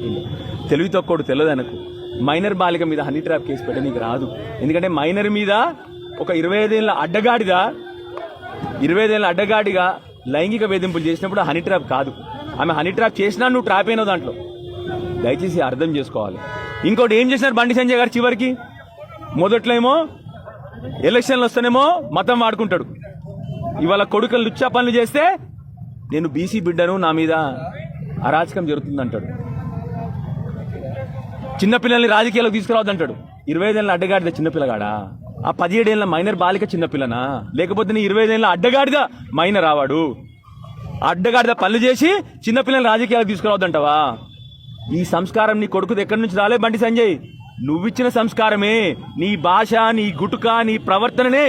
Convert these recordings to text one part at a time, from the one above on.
చెప్పిండు. తెలివి తక్కువడు తెలియదు ఆయనకు. మైనర్ బాలిక మీద హనీ ట్రాప్ కేసు పెట్ట నీకు రాదు. ఎందుకంటే మైనర్ మీద ఒక 25 ఏళ్ళ అడ్డగాడిగా లైంగిక వేధింపులు చేసినప్పుడు హనీ ట్రాప్ కాదు. ఆమె హనీ ట్రాప్ చేసినా నువ్వు ట్రాప్ అయినావు దాంట్లో. దయచేసి అర్థం చేసుకోవాలి. ఇంకోటి ఏం చేసినారు బండి సంజయ్ గారు చివరికి? మొదట్లో ఏమో ఎలక్షన్లు వస్తేనేమో మతం వాడుకుంటాడు. ఇవాళ కొడుకులు లుచ్చా పనులు చేస్తే నేను బీసీ బిడ్డను, నా మీద అరాచకం జరుగుతుందంటాడు. చిన్నపిల్లల్ని రాజకీయాలకు తీసుకురావద్దంటాడు. 25 ఏళ్ళ అడ్డగాడిద చిన్నపిల్లగాడా? ఆ 17 ఏళ్ళ మైనర్ బాలిక చిన్నపిల్లనా? లేకపోతే నీ 25 ఏళ్ళ అడ్డగాడిద మైనర్ రావాడు? అడ్డగాడిద పనులు చేసి చిన్నపిల్లల్ని రాజకీయాలకు తీసుకురావద్దంటావా? ఈ సంస్కారం నీ కొడుకుది ఎక్కడి నుంచి రాలే బండి సంజయ్? నువ్విచ్చిన సంస్కారమే, నీ భాష, నీ గుటుక, నీ ప్రవర్తననే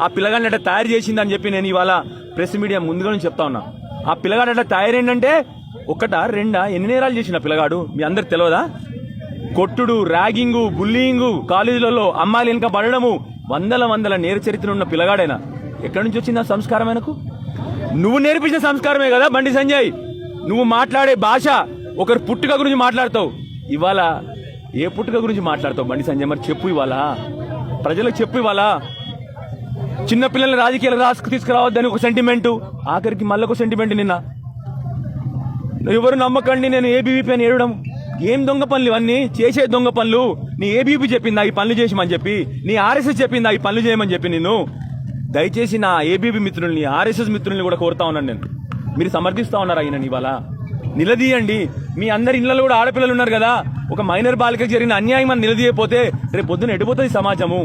ఆ పిల్లగాడిని అట్లా తయారు చేసిందని చెప్పి నేను ఇవాళ ప్రెస్ మీడియా ముందుగా నుంచి చెప్తా ఉన్నా. ఆ పిల్లగాడు అట్లా తయారైందంటే ఒకటా రెండా ఎన్ని నేరాలు చేసిన పిల్లగాడు మీ అందరికి తెలియదా? కొట్టుడు, ర్యాగింగు, బుల్లింగు, కాలేజీలలో అమ్మాయిలు వెనక పడడము, వందల నేర చరిత్ర ఉన్న పిల్లగాడైనా ఎక్కడి నుంచి వచ్చింది ఆ సంస్కారం ఆయనకు? నువ్వు నేర్పించిన సంస్కారమే కదా బండి సంజయ్. నువ్వు మాట్లాడే భాష ఒకరు పుట్టుక గురించి మాట్లాడతావు. ఇవాళ ఏ పుట్టుక గురించి మాట్లాడతావు బండి సంజయ్? మరి చెప్పు, ఇవాళ ప్రజలకు చెప్పు. ఇవాళ చిన్నపిల్లల్ని రాజకీయాలకు తీసుకురావద్దని ఒక సెంటిమెంటు, ఆఖరికి మళ్ళొక సెంటిమెంట్. నిన్న ఎవరు నమ్మకండి నేను ఏబీవీపీ అని ఏడడం. ఏం దొంగ పనులు ఇవన్నీ? చేసే దొంగ పనులు. నీ ఏబీవీపీ చెప్పిందా ఈ పనులు చేసేమని చెప్పి? నీ ఆర్ఎస్ఎస్ చెప్పిందా ఈ పనులు చేయమని చెప్పి? నేను దయచేసి నా ఏబీవీ మిత్రుల్ని, ఆర్ఎస్ఎస్ మిత్రుల్ని కూడా కోరుతా ఉన్నాను నేను. మీరు సమర్థిస్తా ఉన్నారా ఈయనని? ఇవాళ నిలదీయండి. మీ అందరి ఇళ్లలో కూడా ఆడపిల్లలు ఉన్నారు కదా. ఒక మైనర్ బాలికకు జరిగిన అన్యాయం అని నిలదీయకపోతే రేపు పొద్దున ఎడిపోతుంది సమాజము.